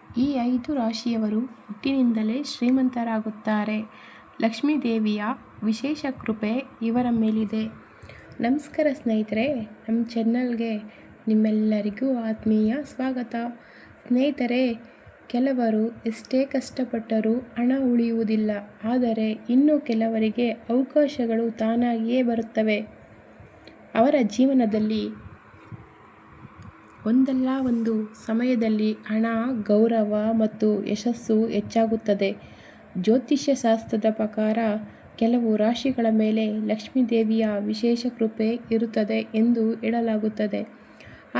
ಈ 5 ರಾಶಿಯವರು ಹುಟ್ಟಿನಿಂದಲೇ ಶ್ರೀಮಂತರಾಗುತ್ತಾರೆ. ಲಕ್ಷ್ಮೀದೇವಿಯ ವಿಶೇಷ ಕೃಪೆ ಇವರ ಮೇಲಿದೆ. ನಮಸ್ಕಾರ ಸ್ನೇಹಿತರೆ, ನಮ್ಮ ಚಾನಲ್ಗೆ ನಿಮ್ಮೆಲ್ಲರಿಗೂ ಆತ್ಮೀಯ ಸ್ವಾಗತ. ಸ್ನೇಹಿತರೆ, ಕೆಲವರು ಎಷ್ಟೇ ಕಷ್ಟಪಟ್ಟರೂ ಹಣ ಉಳಿಯುವುದಿಲ್ಲ. ಆದರೆ ಇನ್ನು ಕೆಲವರಿಗೆ ಅವಕಾಶಗಳು ತಾನಾಗಿಯೇ ಬರುತ್ತವೆ. ಅವರ ಜೀವನದಲ್ಲಿ ಒಂದಲ್ಲ ಒಂದು ಸಮಯದಲ್ಲಿ ಹಣ, ಗೌರವ ಮತ್ತು ಯಶಸ್ಸು ಹೆಚ್ಚಾಗುತ್ತದೆ. ಜ್ಯೋತಿಷ್ಯ ಶಾಸ್ತ್ರದ ಪ್ರಕಾರ ಕೆಲವು ರಾಶಿಗಳ ಮೇಲೆ ಲಕ್ಷ್ಮೀದೇವಿಯ ವಿಶೇಷ ಕೃಪೆ ಇರುತ್ತದೆ ಎಂದು ಹೇಳಲಾಗುತ್ತದೆ.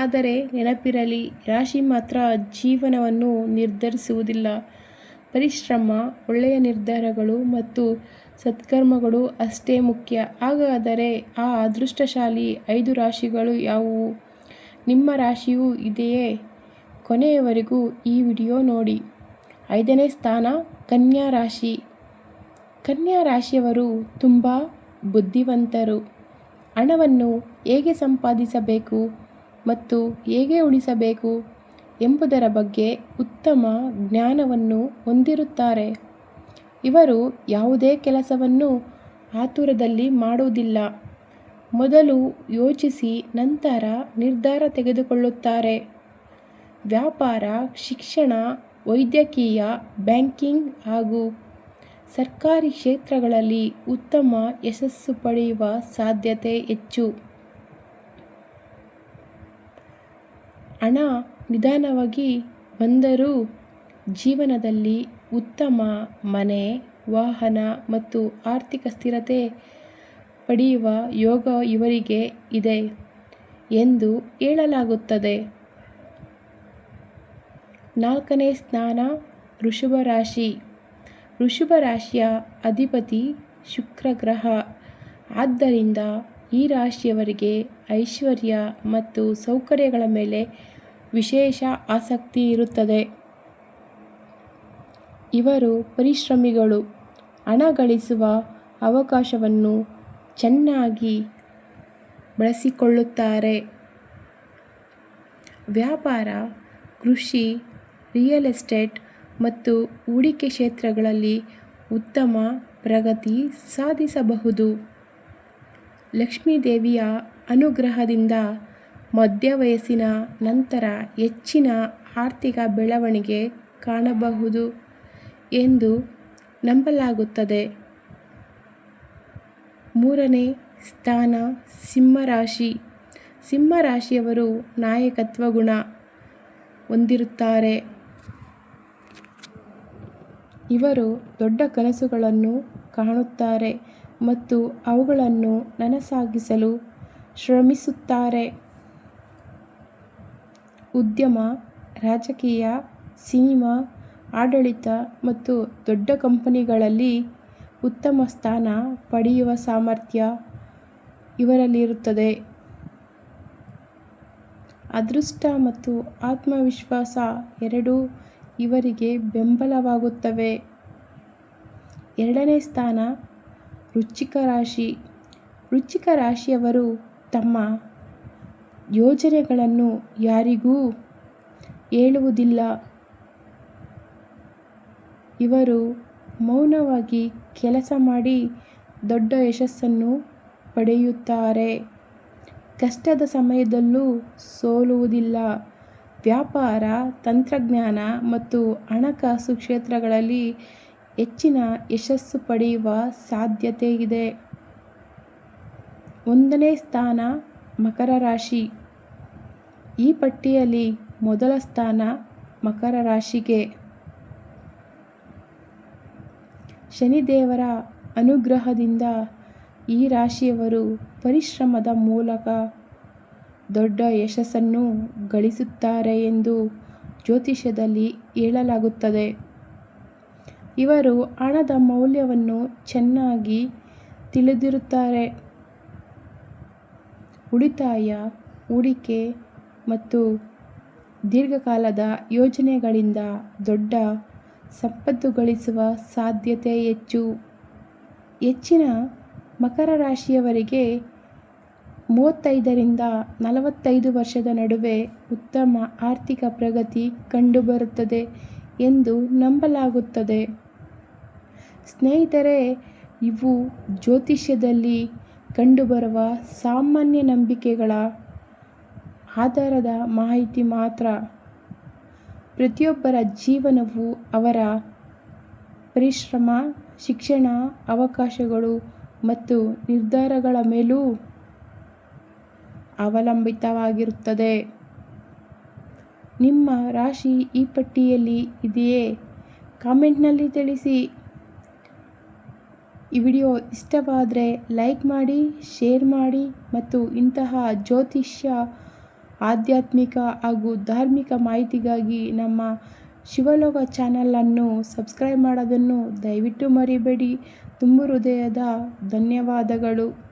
ಆದರೆ ನೆನಪಿರಲಿ, ರಾಶಿ ಮಾತ್ರ ಜೀವನವನ್ನು ನಿರ್ಧರಿಸುವುದಿಲ್ಲ. ಪರಿಶ್ರಮ, ಒಳ್ಳೆಯ ನಿರ್ಧಾರಗಳು ಮತ್ತು ಸತ್ಕರ್ಮಗಳು ಅಷ್ಟೇ ಮುಖ್ಯ. ಹಾಗಾದರೆ ಆ ಅದೃಷ್ಟಶಾಲಿ 5 ರಾಶಿಗಳು ಯಾವುವು? ನಿಮ್ಮ ರಾಶಿಯೂ ಇದೆಯೇ? ಕೊನೆಯವರೆಗೂ ಈ ವಿಡಿಯೋ ನೋಡಿ. 5ನೇ ಸ್ಥಾನ ಕನ್ಯಾ ರಾಶಿ. ಕನ್ಯಾ ರಾಶಿಯವರು ತುಂಬ ಬುದ್ಧಿವಂತರು. ಹಣವನ್ನು ಹೇಗೆ ಸಂಪಾದಿಸಬೇಕು ಮತ್ತು ಹೇಗೆ ಉಳಿಸಬೇಕು ಎಂಬುದರ ಬಗ್ಗೆ ಉತ್ತಮ ಜ್ಞಾನವನ್ನು ಹೊಂದಿರುತ್ತಾರೆ. ಇವರು ಯಾವುದೇ ಕೆಲಸವನ್ನು ಆತುರದಲ್ಲಿ ಮಾಡುವುದಿಲ್ಲ. ಮೊದಲು ಯೋಚಿಸಿ ನಂತರ ನಿರ್ಧಾರ ತೆಗೆದುಕೊಳ್ಳುತ್ತಾರೆ. ವ್ಯಾಪಾರ, ಶಿಕ್ಷಣ, ವೈದ್ಯಕೀಯ, ಬ್ಯಾಂಕಿಂಗ್ ಹಾಗೂ ಸರ್ಕಾರಿ ಕ್ಷೇತ್ರಗಳಲ್ಲಿ ಉತ್ತಮ ಯಶಸ್ಸು ಪಡೆಯುವ ಸಾಧ್ಯತೆ ಹೆಚ್ಚು. ಹಣ ನಿಧಾನವಾಗಿ ಬಂದರೂ ಜೀವನದಲ್ಲಿ ಉತ್ತಮ ಮನೆ, ವಾಹನ ಮತ್ತು ಆರ್ಥಿಕ ಸ್ಥಿರತೆ ಪಡೆಯುವ ಯೋಗ ಇವರಿಗೆ ಇದೆ ಎಂದು ಹೇಳಲಾಗುತ್ತದೆ. 4ನೇ ಸ್ಥಾನ ವೃಷಭ ರಾಶಿ. ವೃಷಭ ರಾಶಿಯ ಅಧಿಪತಿ ಶುಕ್ರ ಗ್ರಹ. ಆದ್ದರಿಂದ ಈ ರಾಶಿಯವರಿಗೆ ಐಶ್ವರ್ಯ ಮತ್ತು ಸೌಕರ್ಯಗಳ ಮೇಲೆ ವಿಶೇಷ ಆಸಕ್ತಿ ಇರುತ್ತದೆ. ಇವರು ಪರಿಶ್ರಮಿಗಳು. ಹಣ ಗಳಿಸುವ ಅವಕಾಶವನ್ನು ಚೆನ್ನಾಗಿ ಬಳಸಿಕೊಳ್ಳುತ್ತಾರೆ. ವ್ಯಾಪಾರ, ಕೃಷಿ, ರಿಯಲ್ ಎಸ್ಟೇಟ್ ಮತ್ತು ಹೂಡಿಕೆ ಕ್ಷೇತ್ರಗಳಲ್ಲಿ ಉತ್ತಮ ಪ್ರಗತಿ ಸಾಧಿಸಬಹುದು. ಲಕ್ಷ್ಮೀದೇವಿಯ ಅನುಗ್ರಹದಿಂದ ಮಧ್ಯ ವಯಸ್ಸಿನ ನಂತರ ಹೆಚ್ಚಿನ ಆರ್ಥಿಕ ಬೆಳವಣಿಗೆ ಕಾಣಬಹುದು ಎಂದು ನಂಬಲಾಗುತ್ತದೆ. 3ನೇ ಸ್ಥಾನ ಸಿಂಹರಾಶಿ. ಸಿಂಹರಾಶಿಯವರು ನಾಯಕತ್ವ ಗುಣ ಹೊಂದಿರುತ್ತಾರೆ. ಇವರು ದೊಡ್ಡ ಕನಸುಗಳನ್ನು ಕಾಣುತ್ತಾರೆ ಮತ್ತು ಅವುಗಳನ್ನು ನನಸಾಗಿಸಲು ಶ್ರಮಿಸುತ್ತಾರೆ. ಉದ್ಯಮ, ರಾಜಕೀಯ, ಸಿನಿಮಾ, ಆಡಳಿತ ಮತ್ತು ದೊಡ್ಡ ಕಂಪನಿಗಳಲ್ಲಿ ಉತ್ತಮ ಸ್ಥಾನ ಪಡೆಯುವ ಸಾಮರ್ಥ್ಯ ಇವರಲ್ಲಿರುತ್ತದೆ. ಅದೃಷ್ಟ ಮತ್ತು ಆತ್ಮವಿಶ್ವಾಸ ಎರಡೂ ಇವರಿಗೆ ಬೆಂಬಲವಾಗುತ್ತವೆ. 2ನೇ ಸ್ಥಾನ ವೃಶ್ಚಿಕ ರಾಶಿ. ವೃಶ್ಚಿಕ ರಾಶಿಯವರು ತಮ್ಮ ಯೋಜನೆಗಳನ್ನು ಯಾರಿಗೂ ಹೇಳುವುದಿಲ್ಲ. ಇವರು ಮೌನವಾಗಿ ಕೆಲಸ ಮಾಡಿ ದೊಡ್ಡ ಯಶಸ್ಸನ್ನು ಪಡೆಯುತ್ತಾರೆ. ಕಷ್ಟದ ಸಮಯದಲ್ಲೂ ಸೋಲುವುದಿಲ್ಲ. ವ್ಯಾಪಾರ, ತಂತ್ರಜ್ಞಾನ ಮತ್ತು ಹಣಕಾಸು ಕ್ಷೇತ್ರಗಳಲ್ಲಿ ಹೆಚ್ಚಿನ ಯಶಸ್ಸು ಪಡೆಯುವ ಸಾಧ್ಯತೆ ಇದೆ. 1ನೇ ಸ್ಥಾನ ಮಕರ ರಾಶಿ. ಈ ಪಟ್ಟಿಯಲ್ಲಿ ಮೊದಲ ಸ್ಥಾನ ಮಕರ ರಾಶಿಗೆ. ಶನಿದೇವರ ಅನುಗ್ರಹದಿಂದ ಈ ರಾಶಿಯವರು ಪರಿಶ್ರಮದ ಮೂಲಕ ದೊಡ್ಡ ಯಶಸ್ಸನ್ನು ಗಳಿಸುತ್ತಾರೆ ಎಂದು ಜ್ಯೋತಿಷ್ಯದಲ್ಲಿ ಹೇಳಲಾಗುತ್ತದೆ. ಇವರು ಹಣದ ಮೌಲ್ಯವನ್ನು ಚೆನ್ನಾಗಿ ತಿಳಿದಿರುತ್ತಾರೆ. ಉಳಿತಾಯ, ಹೂಡಿಕೆ ಮತ್ತು ದೀರ್ಘಕಾಲದ ಯೋಜನೆಗಳಿಂದ ದೊಡ್ಡ ಸಂಪತ್ತು ಗಳಿಸುವ ಸಾಧ್ಯತೆ ಹೆಚ್ಚು. ಹೆಚ್ಚಿನ ಮಕರ ರಾಶಿಯವರಿಗೆ 35ರಿಂದ 45 ವರ್ಷದ ನಡುವೆ ಉತ್ತಮ ಆರ್ಥಿಕ ಪ್ರಗತಿ ಕಂಡುಬರುತ್ತದೆ ಎಂದು ನಂಬಲಾಗುತ್ತದೆ. ಸ್ನೇಹಿತರೆ, ಇವು ಜ್ಯೋತಿಷ್ಯದಲ್ಲಿ ಕಂಡುಬರುವ ಸಾಮಾನ್ಯ ನಂಬಿಕೆಗಳ ಆಧಾರದ ಮಾಹಿತಿ ಮಾತ್ರ. ಪ್ರತಿಯೊಬ್ಬರ ಜೀವನವು ಅವರ ಪರಿಶ್ರಮ, ಶಿಕ್ಷಣ, ಅವಕಾಶಗಳು ಮತ್ತು ನಿರ್ಧಾರಗಳ ಮೇಲೂ ಅವಲಂಬಿತವಾಗಿರುತ್ತದೆ. ನಿಮ್ಮ ರಾಶಿ ಈ ಪಟ್ಟಿಯಲ್ಲಿ ಇದೆಯೇ? ಕಾಮೆಂಟ್ನಲ್ಲಿ ತಿಳಿಸಿ. ಈ ವಿಡಿಯೋ ಇಷ್ಟವಾದರೆ ಲೈಕ್ ಮಾಡಿ, ಶೇರ್ ಮಾಡಿ ಮತ್ತು ಇಂತಹ ಜ್ಯೋತಿಷ್ಯ, ಆಧ್ಯಾತ್ಮಿಕ ಹಾಗೂ ಧಾರ್ಮಿಕ ಮಾಹಿತಿಗಾಗಿ ನಮ್ಮ ಶಿವಲೋಕ ಚಾನಲನ್ನು ಸಬ್ಸ್ಕ್ರೈಬ್ ಮಾಡೋದನ್ನು ದಯವಿಟ್ಟು ಮರಿಬೇಡಿ. ತುಂಬು ಹೃದಯದ ಧನ್ಯವಾದಗಳು.